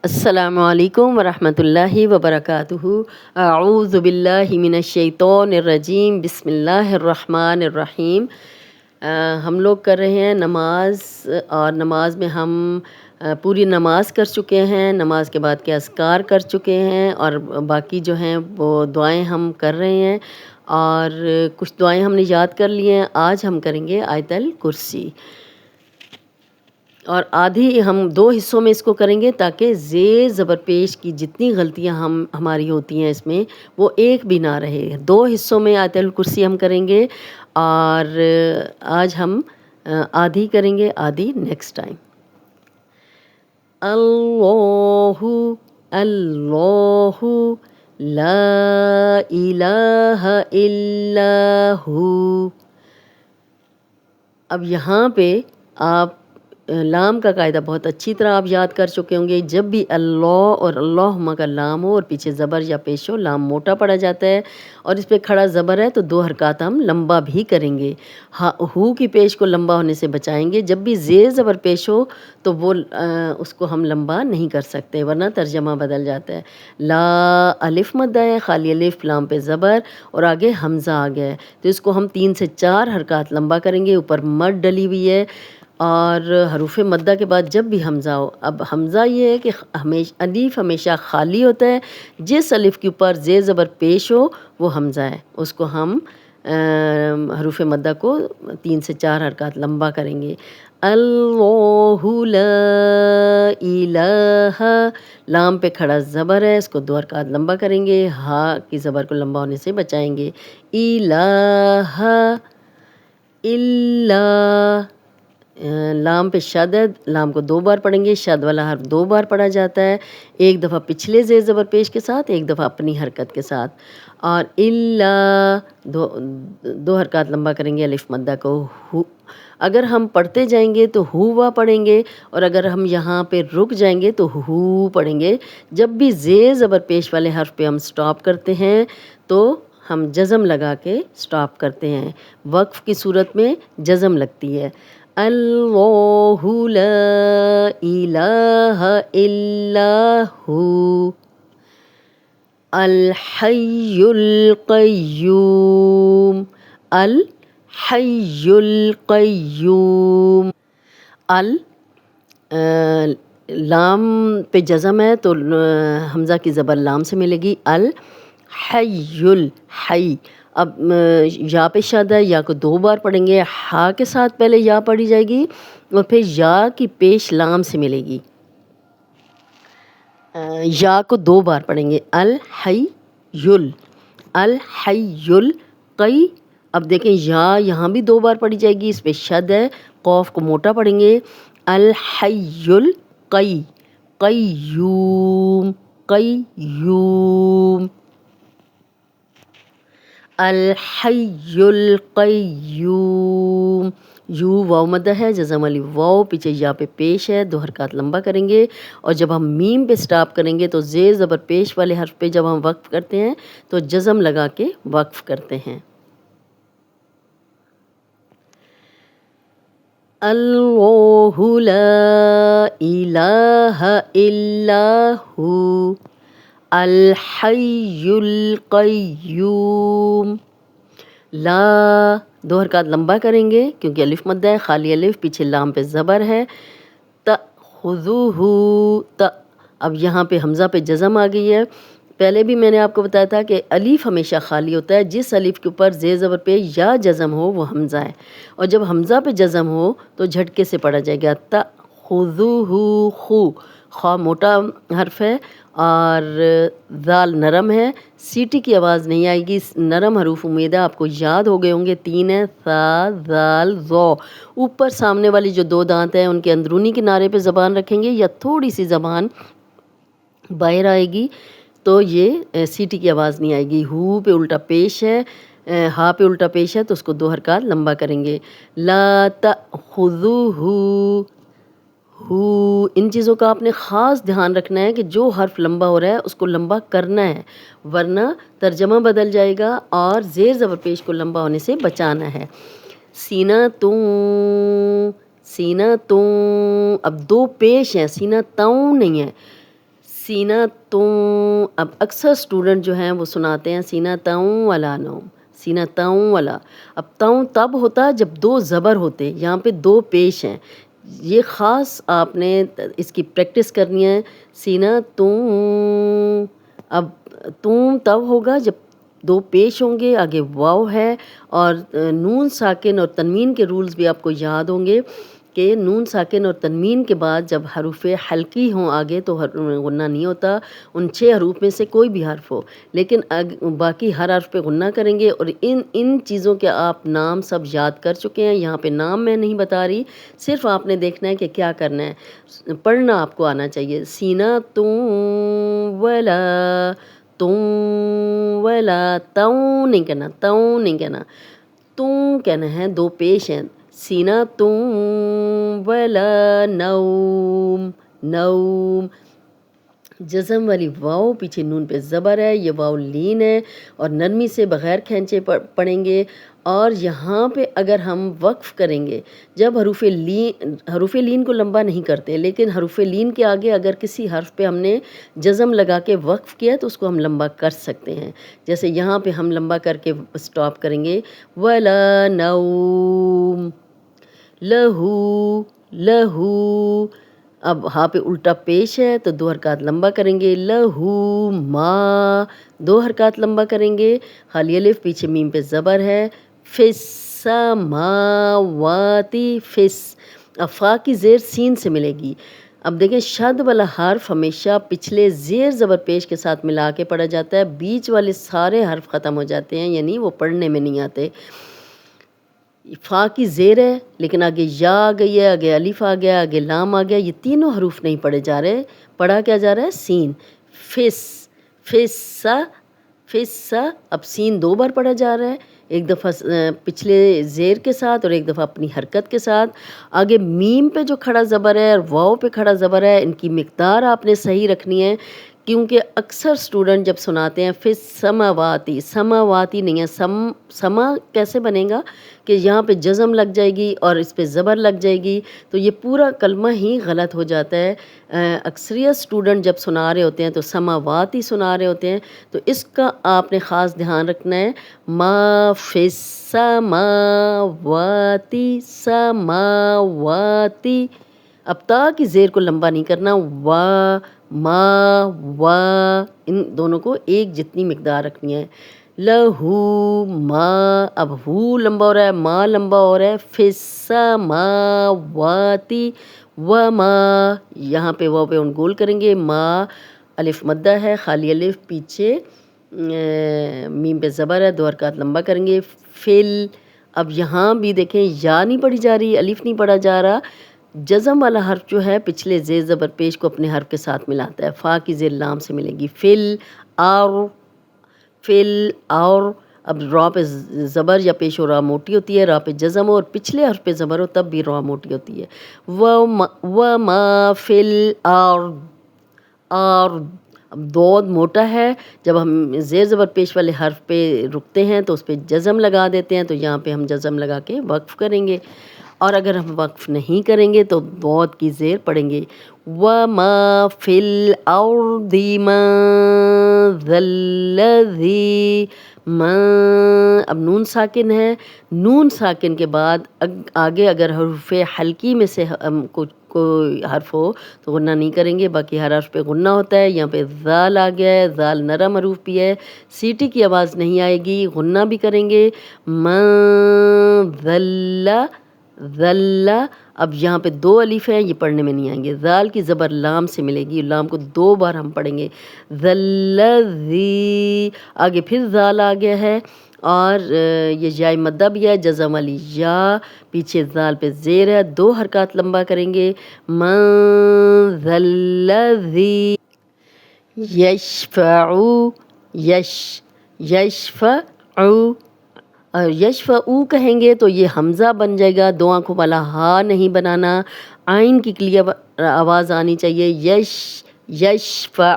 السلام علیکم ورحمۃ اللہ وبرکاتہ۔ اعوذ باللہ من الشیطان الرجیم، بسم اللہ الرحمن الرحیم۔ ہم لوگ کر رہے ہیں نماز، اور نماز میں ہم پوری نماز کر چکے ہیں، نماز کے بعد کے اذکار کر چکے ہیں، اور باقی جو ہیں وہ دعائیں ہم کر رہے ہیں، اور کچھ دعائیں ہم نے یاد کر لی ہیں۔ آج ہم کریں گے آیت الکرسی، اور آدھی ہم دو حصوں میں اس کو کریں گے تاکہ زیر زبر پیش کی جتنی غلطیاں ہماری ہوتی ہیں اس میں وہ ایک بھی نہ رہے۔ دو حصوں میں آیت الکرسی ہم کریں گے، اور آج ہم آدھی کریں گے، آدھی نیکسٹ ٹائم۔ اللہ اللہ لا الہ الا ہو۔ اب یہاں پہ آپ لام کا قاعدہ بہت اچھی طرح آپ یاد کر چکے ہوں گے۔ جب بھی اللہ اور اللہم کا لام ہو اور پیچھے زبر یا پیش ہو، لام موٹا پڑا جاتا ہے، اور اس پہ کھڑا زبر ہے تو 2 حرکات ہم لمبا بھی کریں گے۔ ہو کی پیش کو لمبا ہونے سے بچائیں گے۔ جب بھی زیر زبر پیش ہو تو وہ اس کو ہم لمبا نہیں کر سکتے، ورنہ ترجمہ بدل جاتا ہے۔ لا الف مدہ ہے، خالی الف، لام پہ زبر اور آگے حمزہ آ گیا ہے، تو اس کو ہم 3 سے 4 حرکات لمبا کریں گے۔ اوپر مد ڈلی ہوئی ہے، اور حروف مدہ کے بعد جب بھی حمزہ ہو، اب حمزہ یہ ہے کہ الف ہمیشہ خالی ہوتا ہے، جس الف کے اوپر زیر زبر پیش ہو وہ حمزہ ہے، اس کو ہم حروف مدہ کو 3 سے 4 حرکات لمبا کریں گے۔ اللہ لا الہ، لام پہ کھڑا زبر ہے، اس کو 2 حرکات لمبا کریں گے، ہا کی زبر کو لمبا ہونے سے بچائیں گے۔ الہ الا، لام پہ شدد، لام کو 2 بار پڑھیں گے، شد والا حرف 2 بار پڑھا جاتا ہے، ایک دفعہ پچھلے زیر زبر پیش کے ساتھ، ایک دفعہ اپنی حرکت کے ساتھ۔ اور الا، 2 حرکات لمبا کریں گے الف مدہ کو۔ اگر ہم پڑھتے جائیں گے تو ہوا پڑھیں گے، اور اگر ہم یہاں پہ رک جائیں گے تو ہو پڑھیں گے۔ جب بھی زیر زبر پیش والے حرف پہ ہم سٹاپ کرتے ہیں تو ہم جزم لگا کے سٹاپ کرتے ہیں، وقف کی صورت میں جزم لگتی ہے۔ اللہ لا الہ الا ہو الحی القیوم، الحی القیوم۔ لام پہ جزم ہے تو حمزہ کی زبر لام سے ملے گی، الحی الحی۔ اب یا پہ شد ہے، یا کو 2 بار پڑھیں گے، ہا کے ساتھ پہلے یا پڑھی جائے گی اور پھر یا کی پیش لام سے ملے گی، یا کو 2 بار پڑھیں گے، الحی الحی القی۔ اب دیکھیں یا یہاں بھی 2 بار پڑھی جائے گی، اس پہ شد ہے، قوف کو موٹا پڑھیں گے، الحی القی، قیوم قیوم، الحی القیوم۔ یو واو مدہ ہے، جزم والی واو پیچھے یا پہ پیش ہے، 2 حرکات لمبا کریں گے، اور جب ہم میم پہ سٹاپ کریں گے تو زیر زبر پیش والے حرف پہ جب ہم وقف کرتے ہیں تو جزم لگا کے وقف کرتے ہیں۔ اللہ لا الہ الا ہو الحی القیوم۔ لا 2 حرکات لمبا کریں گے کیونکہ الف مدہ ہے، خالی الف، پیچھے لام پہ زبر ہے، تأخذوہ، اب یہاں پہ حمزہ پہ جزم آ گئی ہے۔ پہلے بھی میں نے آپ کو بتایا تھا کہ الف ہمیشہ خالی ہوتا ہے، جس الف کے اوپر زیر زبر پہ یا جزم ہو وہ حمزہ ہے، اور جب حمزہ پہ جزم ہو تو جھٹکے سے پڑھا جائے گا، تأخذوہ، خو، خا موٹا حرف ہے اور ذال نرم ہے، سیٹی کی آواز نہیں آئے گی۔ نرم حروف امیدہ آپ کو یاد ہو گئے ہوں گے، 3 ہیں، ثا، ذال، ذو۔ اوپر سامنے والی جو 2 دانت ہیں ان کے اندرونی کنارے پہ زبان رکھیں گے، یا تھوڑی سی زبان باہر آئے گی تو یہ سیٹی کی آواز نہیں آئے گی۔ ہو پہ الٹا پیش ہے، ہا پہ الٹا پیش ہے تو اس کو 2 حرکات لمبا کریں گے۔ لا تأخذوہ، ہو، ان چیزوں کا آپ نے خاص دھیان رکھنا ہے کہ جو حرف لمبا ہو رہا ہے اس کو لمبا کرنا ہے، ورنہ ترجمہ بدل جائے گا، اور زیر زبر پیش کو لمبا ہونے سے بچانا ہے۔ سینہ توں، سینہ توں، اب 2 پیش ہیں، سینہ توں نہیں ہے، سینہ توں، اب اکثر اسٹوڈنٹ جو ہیں وہ سناتے ہیں سینہ توں ولا نوم، سینہ توں ولا. اب توں تب ہوتا جب دو زبر ہوتے، یہاں پہ دو پیش ہیں. یہ خاص آپ نے اس کی پریکٹس کرنی ہے. سینہ توں، اب توں تب ہوگا جب دو پیش ہوں گے، آگے واو ہے، اور نون ساکن اور تنوین کے رولز بھی آپ کو یاد ہوں گے کہ نون ساکن اور تنوین کے بعد جب حروف حلقی ہوں آگے تو غنہ نہیں ہوتا، ان 6 حروف میں سے کوئی بھی حرف ہو، لیکن باقی ہر حرف پہ غنہ کریں گے. اور ان چیزوں کے آپ نام سب یاد کر چکے ہیں. یہاں پہ نام میں نہیں بتا رہی، صرف آپ نے دیکھنا ہے کہ کیا کرنا ہے، پڑھنا آپ کو آنا چاہیے. سینہ توں ولا، توں ولا، توں نہیں کہنا، توں نہیں کہنا، توں کہنا ہے. دو پیش ہیں. سینہ توں ولا نوم، نوم. جزم والی واو پیچھے نون پہ زبر ہے، یہ واو لین ہے اور نرمی سے بغیر کھینچے پڑھیں گے. اور یہاں پہ اگر ہم وقف کریں گے، جب حروف لین کو لمبا نہیں کرتے، لیکن حروف لین کے آگے اگر کسی حرف پہ ہم نے جزم لگا کے وقف کیا تو اس کو ہم لمبا کر سکتے ہیں. جیسے یہاں پہ ہم لمبا کر کے سٹاپ کریں گے، ولا نوم، لہو، لہو. اب ہاں پہ الٹا پیش ہے تو 2 حرکات لمبا کریں گے، لہو ما، 2 حرکات لمبا کریں گے. خالی الف، پیچھے میم پہ زبر ہے. فس سماواتی، فس. اب فا کی زیر سین سے ملے گی. اب دیکھیں شد والا حرف ہمیشہ پچھلے زیر زبر پیش کے ساتھ ملا کے پڑھا جاتا ہے، بیچ والے سارے حرف ختم ہو جاتے ہیں، یعنی وہ پڑھنے میں نہیں آتے. فا کی زیر ہے لیکن آگے یا آ گئی ہے، آگے الف آ گیا، آگے لام آ گیا، یہ تینوں حروف نہیں پڑھے جا رہے. پڑھا کیا جا رہا ہے؟ سین. فس، فسا، فسا. اب سین 2 بار پڑھا جا رہا ہے، ایک دفعہ پچھلے زیر کے ساتھ اور ایک دفعہ اپنی حرکت کے ساتھ. آگے میم پہ جو کھڑا زبر ہے اور واو پہ کھڑا زبر ہے، ان کی مقدار آپ نے صحیح رکھنی ہے، کیونکہ اکثر اسٹوڈنٹ جب سناتے ہیں فس سماواتی، سماواتی نہیں ہے، سما کیسے بنے گا کہ یہاں پہ جزم لگ جائے گی اور اس پہ زبر لگ جائے گی، تو یہ پورا کلمہ ہی غلط ہو جاتا ہے. اکثریت اسٹوڈنٹ جب سنا رہے ہوتے ہیں تو سماواتی سنا رہے ہوتے ہیں، تو اس کا آپ نے خاص دھیان رکھنا ہے. ما فس سماواتی، سماواتی. اب تا کی زیر کو لمبا نہیں کرنا، وا، ما، وا، ان دونوں کو ایک جتنی مقدار رکھنی ہے. لہو ما، اب ہو لمبا ہو رہا ہے، ما لمبا ہو رہا ہے. فس سماواتی وما، یہاں پہ واو پہ ان گول کریں گے. ما الف مدہ ہے، خالی الف، پیچھے میم پہ زبر ہے، 2 حرکات لمبا کریں گے. فل. اب یہاں بھی دیکھیں یا نہیں پڑھی جا رہی، الف نہیں پڑھا جا رہا. جزم والا حرف جو ہے پچھلے زیر زبر پیش کو اپنے حرف کے ساتھ ملاتا ہے. فا کی زیر لام سے ملے گی. فل اور، فل اور. اب را پہ زبر یا پیش ہو را موٹی ہوتی ہے، را پہ جزم ہو اور پچھلے حرف پہ زبر ہو تب بھی را موٹی ہوتی ہے. وما فل اور. اب دود موٹا ہے، جب ہم زیر زبر پیش والے حرف پہ رکتے ہیں تو اس پہ جزم لگا دیتے ہیں، تو یہاں پہ ہم جزم لگا کے وقف کریں گے. اور اگر ہم وقف نہیں کریں گے تو دود کی زیر پڑھیں گے. وما فی الارض من ذا الذی، اب نون ساکن ہے، نون ساکن کے بعد آگے اگر حروف حلقی میں سے کوئی حرف ہو تو غنہ نہیں کریں گے، باقی ہر حرف پہ غنہ ہوتا ہے. یہاں پہ ذال آ گیا ہے، ذال نرم حروف بھی ہے، سیٹی کی آواز نہیں آئے گی، غنہ بھی کریں گے. من ذل، ذل. اب یہاں پہ 2 الف ہیں، یہ پڑھنے میں نہیں آئیں گے. ذال کی زبر لام سے ملے گی، لام کو 2 بار ہم پڑھیں گے. ذی، آگے پھر ذال آ گیا ہے اور یہ یا مدہ بھی ہے، جزم والی یا، پیچھے ذال پہ زیر ہے، 2 حرکات لمبا کریں گے. من ذا الذی یشفع، یشفع. یشفعو کہیں گے تو یہ حمزہ بن جائے گا، 2 آنکھوں والا ہا نہیں بنانا، عین کی کلیئر آواز آنی چاہیے. یشفع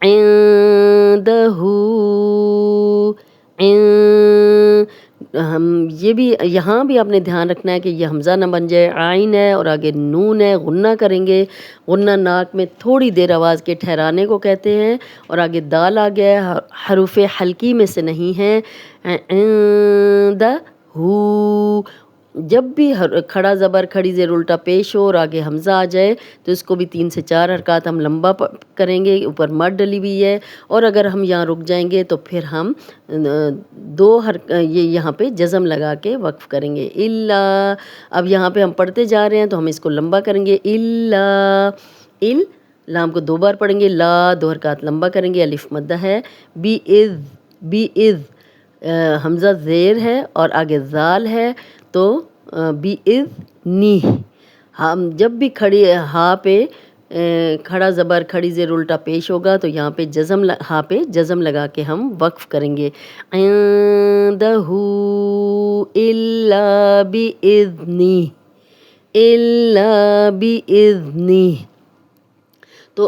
عندہ، ہم یہ بھی یہاں بھی آپ نے دھیان رکھنا ہے کہ یہ حمزہ نہ بن جائے، عین ہے اور آگے نون ہے، غنہ کریں گے، غنہ ناک میں تھوڑی دیر آواز کے ٹھہرانے کو کہتے ہیں، اور آگے دال آ گیا ہے، حروف حلقی میں سے نہیں ہے، ہو، جب بھی کھڑا زبر کھڑی زیر الٹا پیش ہو اور آگے حمزہ آ جائے تو اس کو بھی 3 سے 4 حرکات ہم لمبا کریں گے، اوپر مد ڈلی ہوئی ہے، اور اگر ہم یہاں رک جائیں گے تو پھر ہم یہ یہاں پہ جزم لگا کے وقف کریں گے، الا، اب یہاں پہ ہم پڑھتے جا رہے ہیں تو ہم اس کو لمبا کریں گے، الا، لام کو 2 بار پڑھیں گے، لا 2 حرکات لمبا کریں گے، الف مدہ ہے، بی اذ حمزہ زیر ہے اور آگے زال ہے تو بی اذ نی، ہم جب بھی کھڑی ہا پہ کھڑا زبر کھڑی زیر الٹا پیش ہوگا تو یہاں پہ ہا پہ جزم لگا کے ہم وقف کریں گے، عندہ الا بِإِذْنِهِ، الا بِإِذْنِهِ۔ تو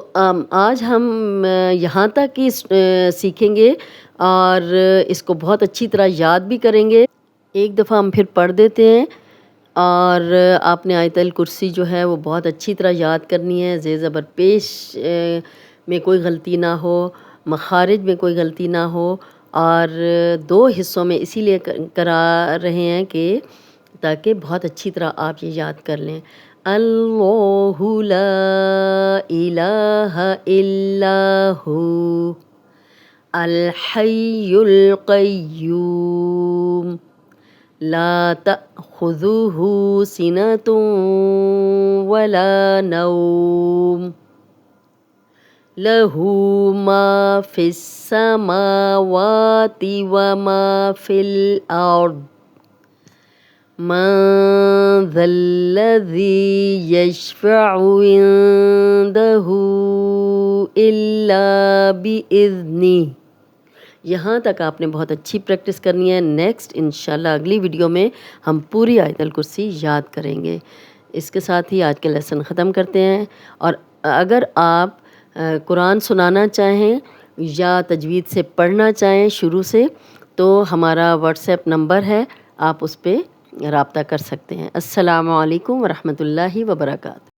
آج ہم یہاں تک ہی سیکھیں گے اور اس کو بہت اچھی طرح یاد بھی کریں گے۔ ایک دفعہ ہم پھر پڑھ دیتے ہیں، اور آپ نے آیت الکرسی جو ہے وہ بہت اچھی طرح یاد کرنی ہے، زیر زبر پیش میں کوئی غلطی نہ ہو، مخارج میں کوئی غلطی نہ ہو، اور 2 حصوں میں اسی لیے کرا رہے ہیں کہ تاکہ بہت اچھی طرح آپ یہ یاد کر لیں۔ اللہ لا الہ الا ہو الحی القیوم لا تأخذہ سنۃ ولا نوم لہ ما فی السماوات وما فی الارض من ذا الذی یشفع عنده الا بإذنہ۔ یہاں تک آپ نے بہت اچھی پریکٹس کرنی ہے۔ نیکسٹ انشاءاللہ اگلی ویڈیو میں ہم پوری آیت الکرسی یاد کریں گے۔ اس کے ساتھ ہی آج کے لیسن ختم کرتے ہیں، اور اگر آپ قرآن سنانا چاہیں یا تجوید سے پڑھنا چاہیں شروع سے تو ہمارا واٹس ایپ نمبر ہے، آپ اس پہ رابطہ کر سکتے ہیں۔ السلام علیکم ورحمۃ اللہ وبرکاتہ۔